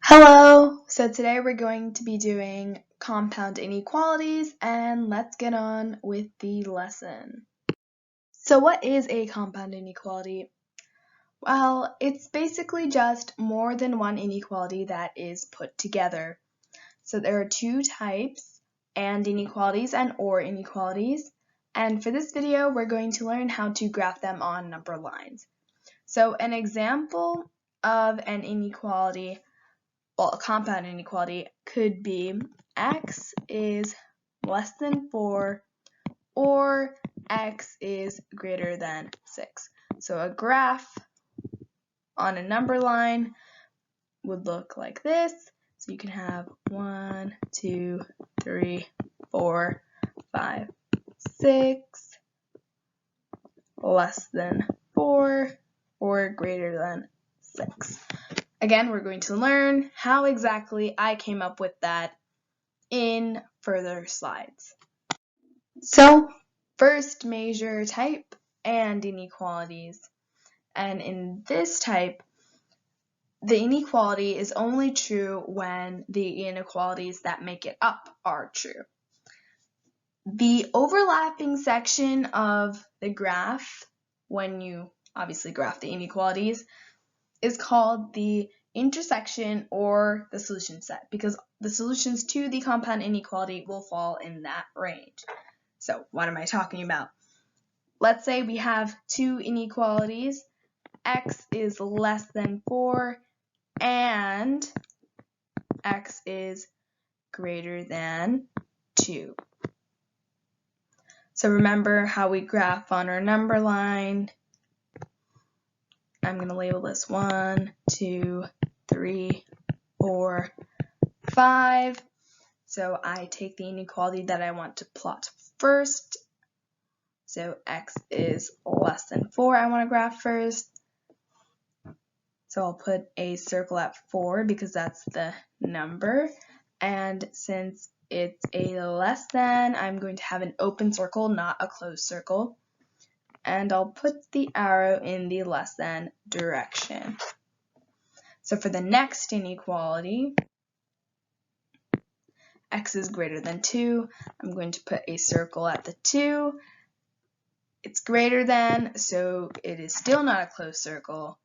Hello! So today we're going to be doing compound inequalities, and let's get on with the lesson. So what is a compound inequality? Well, it's basically just more than one inequality that is put together. So there are two types, and inequalities and or inequalities. And for this video, we're going to learn how to graph them on number lines. So an example of an inequality, well, a compound inequality could be x is less than 4 or x is greater than 6. So a graph on a number line would look like this. So you can have 1, 2, 3, 4, 5, 6, less than 4, or greater than 6. Again, we're going to learn how exactly I came up with that in further slides. So, first measure type and inequalities. And in this type, the inequality is only true when the inequalities that make it up are true. The overlapping section of the graph, when you obviously graph the inequalities, is called the intersection or the solution set, because the solutions to the compound inequality will fall in that range. So what am I talking about? Let's say we have two inequalities, x is less than 4 and x is greater than 2. So remember how we graph on our number line. I'm going to label this 1, 2, 3, 4, 5. So I take the inequality that I want to plot first. So x is less than 4 I want to graph first. So I'll put a circle at 4 because that's the number. And since it's a less than, I'm going to have an open circle, not a closed circle. And I'll put the arrow in the less than direction. So for the next inequality, x is greater than 2, I'm going to put a circle at the 2. It's greater than, so it is still not a closed circle.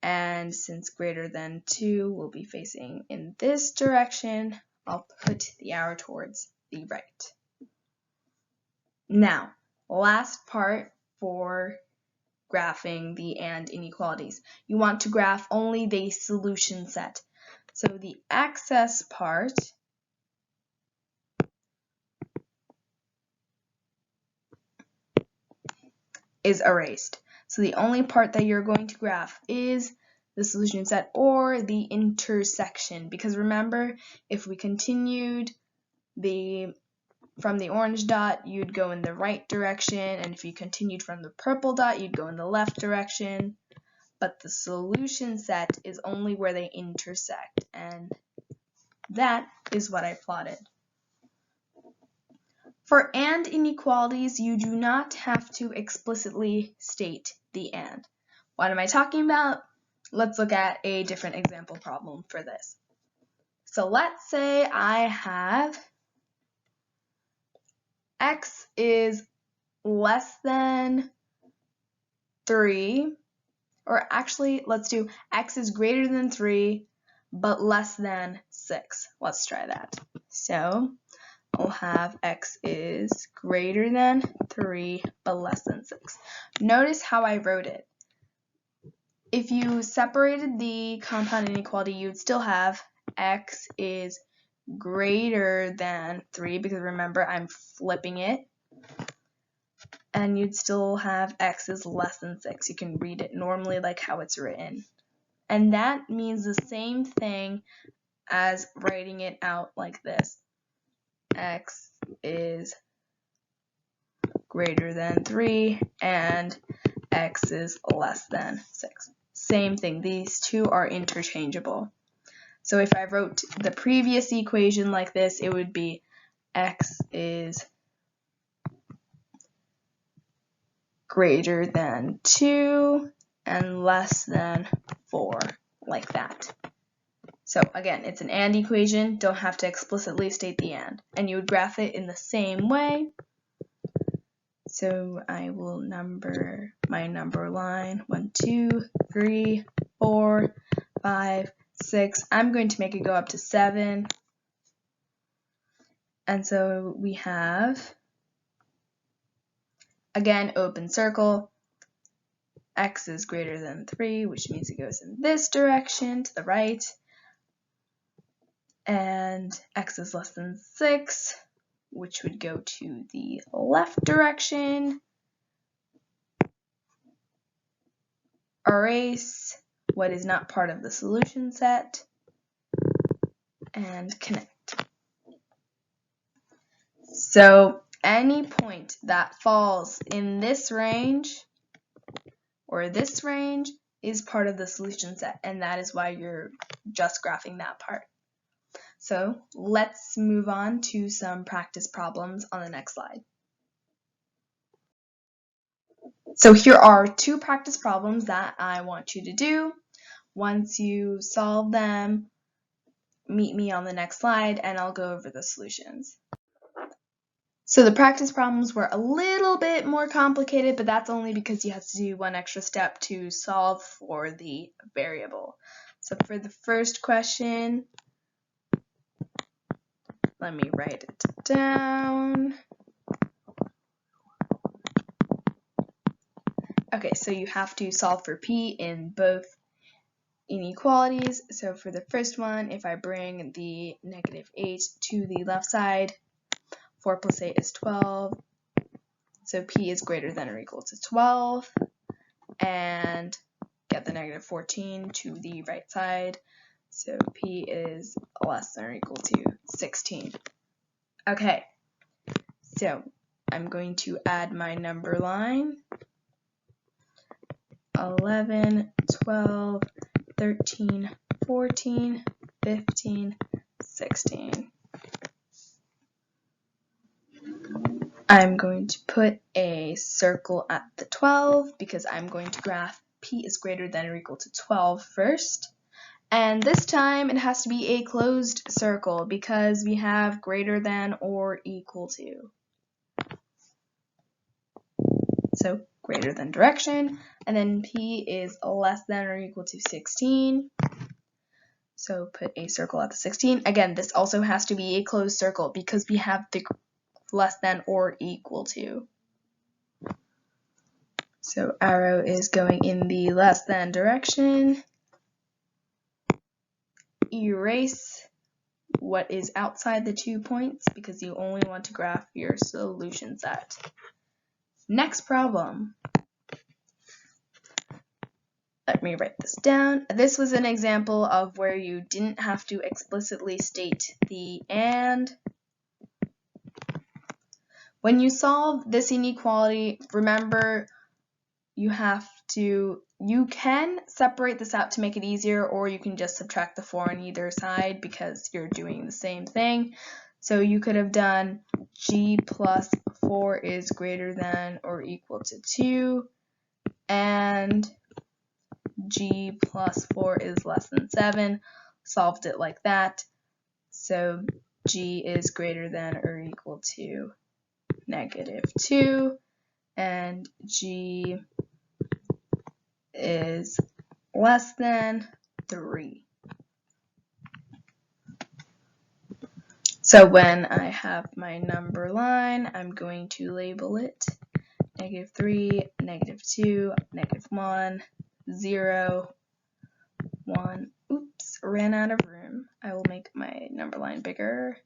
And since greater than 2 will be facing in this direction, I'll put the arrow towards the right. Now, last part for graphing the and inequalities. You want to graph only the solution set. So the excess part is erased. So the only part that you're going to graph is the solution set or the intersection, because remember, if we continued from the orange dot, you'd go in the right direction, and if you continued from the purple dot, you'd go in the left direction. But the solution set is only where they intersect, and that is what I plotted. For and inequalities, you do not have to explicitly state the and. What am I talking about? Let's look at a different example problem for this. So let's say I have x is less than 3, or actually let's do x is greater than 3 but less than 6. Let's try that. So I'll have x is greater than 3 but less than 6. Notice how I wrote it. If you separated the compound inequality, you'd still have x is greater than 3, because remember, I'm flipping it. And you'd still have x is less than 6. You can read it normally like how it's written. And that means the same thing as writing it out like this. X is greater than 3 and x is less than 6. Same thing. These two are interchangeable. So if I wrote the previous equation like this, it would be x is greater than 2 and less than 4, like that. So again, it's an and equation, don't have to explicitly state the and you would graph it in the same way. So I will number my number line 1, 2, 3, 4, 5, 6. I'm going to make it go up to 7. And so we have, again, open circle. X is greater than 3, which means it goes in this direction to the right. And X is less than 6, which would go to the left direction. Erase what is not part of the solution set, and connect. So any point that falls in this range or this range is part of the solution set, and that is why you're just graphing that part. So let's move on to some practice problems on the next slide. So here are 2 practice problems that I want you to do. Once you solve them, meet me on the next slide and I'll go over the solutions. So the practice problems were a little bit more complicated, but that's only because you have to do one extra step to solve for the variable. So for the first question, let me write it down. Okay, so you have to solve for p in both inequalities. So for the first one, if I bring the -8 to the left side, 4 plus 8 is 12. So p is greater than or equal to 12. And get the -14 to the right side. So p is less than or equal to 16. Okay, so I'm going to add my number line. 11, 12, 13, 14, 15, 16. I'm going to put a circle at the 12 because I'm going to graph p is greater than or equal to 12 first. And this time it has to be a closed circle because we have greater than or equal to. So greater than direction, and then p is less than or equal to 16. So put a circle at the 16. Again, this also has to be a closed circle because we have the less than or equal to. So arrow is going in the less than direction. Erase what is outside the 2 points because you only want to graph your solution set. Next problem. Let me write this down. This was an example of where you didn't have to explicitly state the and. When you solve this inequality, remember you can separate this out to make it easier, or you can just subtract the 4 on either side because you're doing the same thing. So you could have done g plus 4 is greater than or equal to 2, and g plus 4 is less than 7. Solved it like that. So g is greater than or equal to -2, and g is less than 3. So when I have my number line, I'm going to label it -3, -2, -1, 0, 1. Oops, ran out of room. I will make my number line bigger.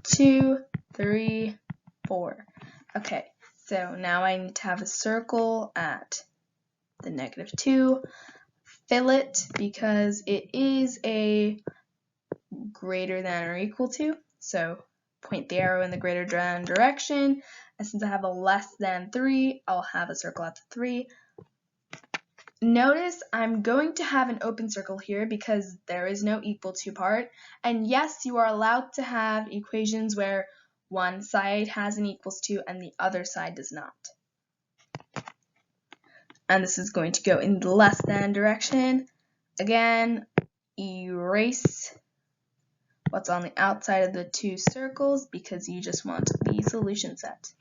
2, 3, 4. Okay, so now I need to have a circle at the -2. Fill it because it is a greater than or equal to. So point the arrow in the greater than direction. And since I have a less than 3, I'll have a circle at the 3. Notice I'm going to have an open circle here because there is no equal to part. And yes, you are allowed to have equations where one side has an equals to and the other side does not. and this is going to go in the less than direction. Again, erase what's on the outside of the two circles because you just want the solution set.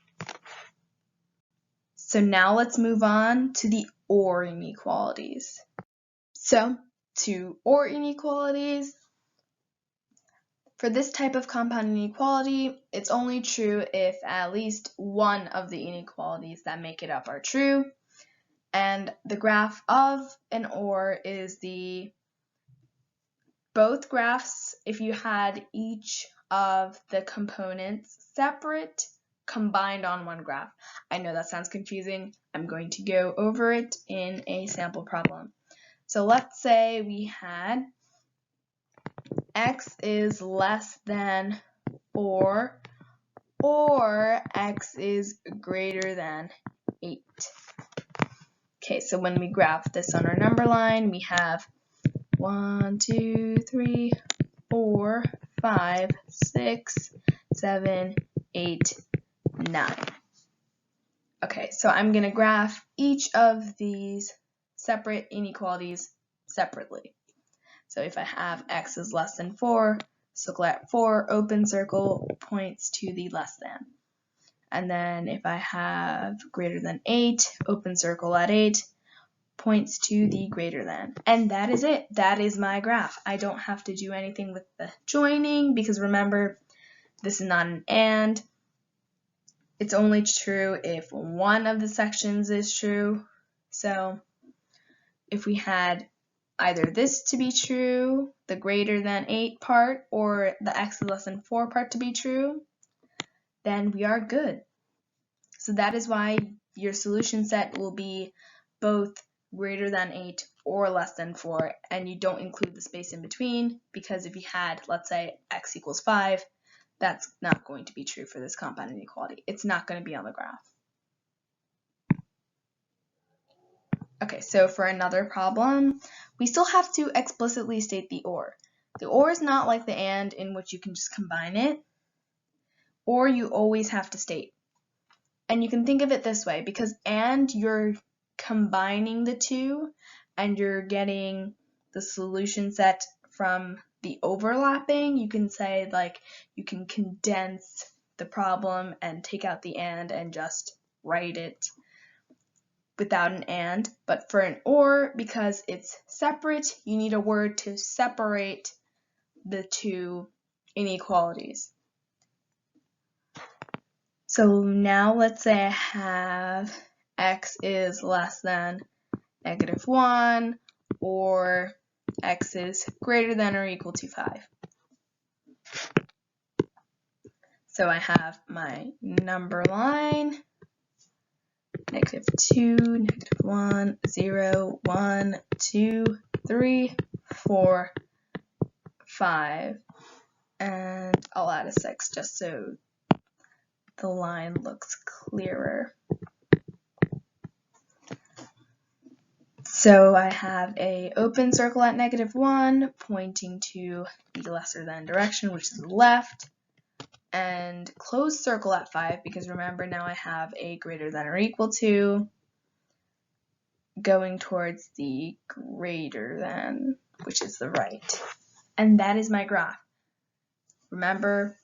So now let's move on to the OR inequalities. So to OR inequalities, for this type of compound inequality, it's only true if at least one of the inequalities that make it up are true. And the graph of an OR is both graphs, if you had each of the components separate, combined on one graph. I know that sounds confusing. I'm going to go over it in a sample problem. So let's say we had x is less than 4 or x is greater than 8. Okay, so when we graph this on our number line, we have 1, 2, 3, 4, 5, 6, 7, 8, 9. Okay, so I'm going to graph each of these separate inequalities separately. So if I have x is less than 4, circle at 4, open circle points to the less than. And then if I have greater than 8, open circle at 8, points to the greater than. And that is it. That is my graph. I don't have to do anything with the joining because remember, this is not an AND. It's only true if one of the sections is true. So if we had either this to be true, the greater than 8 part, or the x is less than 4 part to be true, then we are good. So that is why your solution set will be both greater than 8 or less than 4, and you don't include the space in between, because if you had, let's say, x equals 5, that's not going to be true for this compound inequality. It's not going to be on the graph. Okay, so for another problem, we still have to explicitly state the OR. The OR is not like the AND in which you can just combine it, or you always have to state. And you can think of it this way, because AND you're combining the two and you're getting the solution set from the overlapping. You can say like you can condense the problem and take out the and just write it without an and. But for an or, because it's separate, you need a word to separate the two inequalities. So now let's say I have x is less than -1 or x is greater than or equal to 5. So I have my number line, -2, -1, 0, 1, 2, 3, 4, 5, and I'll add a 6 just so the line looks clearer. So I have a open circle at -1 pointing to the lesser than direction, which is the left, and closed circle at 5 because remember now I have a greater than or equal to going towards the greater than, which is the right. And that is my graph. Remember,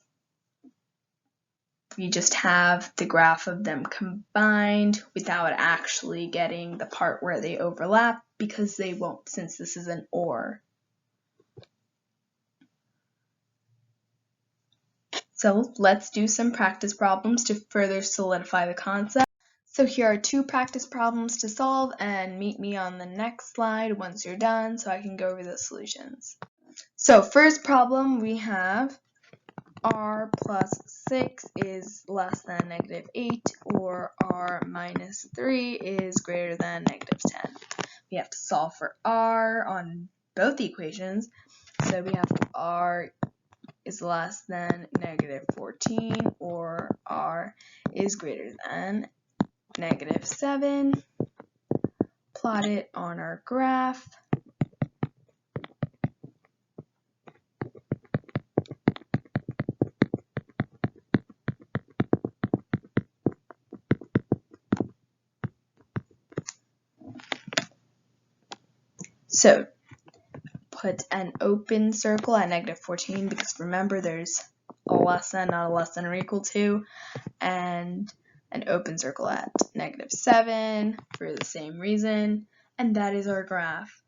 we just have the graph of them combined without actually getting the part where they overlap because they won't, since this is an OR. So let's do some practice problems to further solidify the concept. So here are 2 practice problems to solve, and meet me on the next slide once you're done so I can go over the solutions. So first problem, we have r plus 6 is less than -8 or r minus 3 is greater than -10. We have to solve for r on both equations. So we have r is less than -14 or r is greater than -7. Plot it on our graph. So put an open circle at -14 because remember there's a less than, not a less than or equal to, and an open circle at -7 for the same reason, and that is our graph.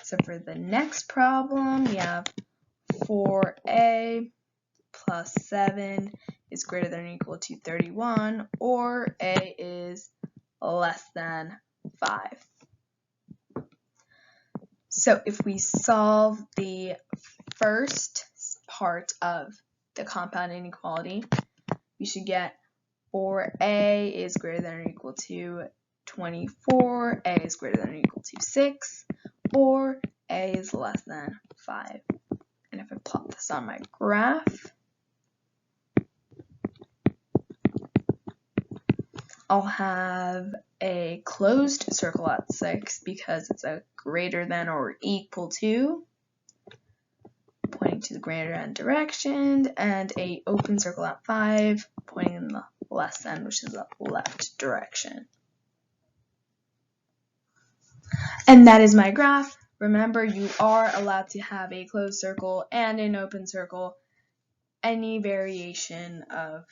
So for the next problem, we have 4a plus 7 is greater than or equal to 31, or a is less than 5. So if we solve the first part of the compound inequality, we should get 4a is greater than or equal to 24, a is greater than or equal to 6, or a is less than 5. And if I plot this on my graph, I'll have a closed circle at 6 because it's a greater than or equal to, pointing to the greater than direction, and a open circle at 5, pointing in the less than, which is the left direction. And that is my graph. Remember, you are allowed to have a closed circle and an open circle. Any variation of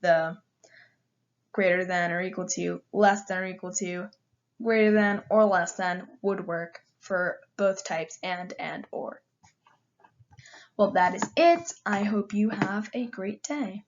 the greater than or equal to, less than or equal to, greater than or less than would work for both types and or. Well, that is it. I hope you have a great day.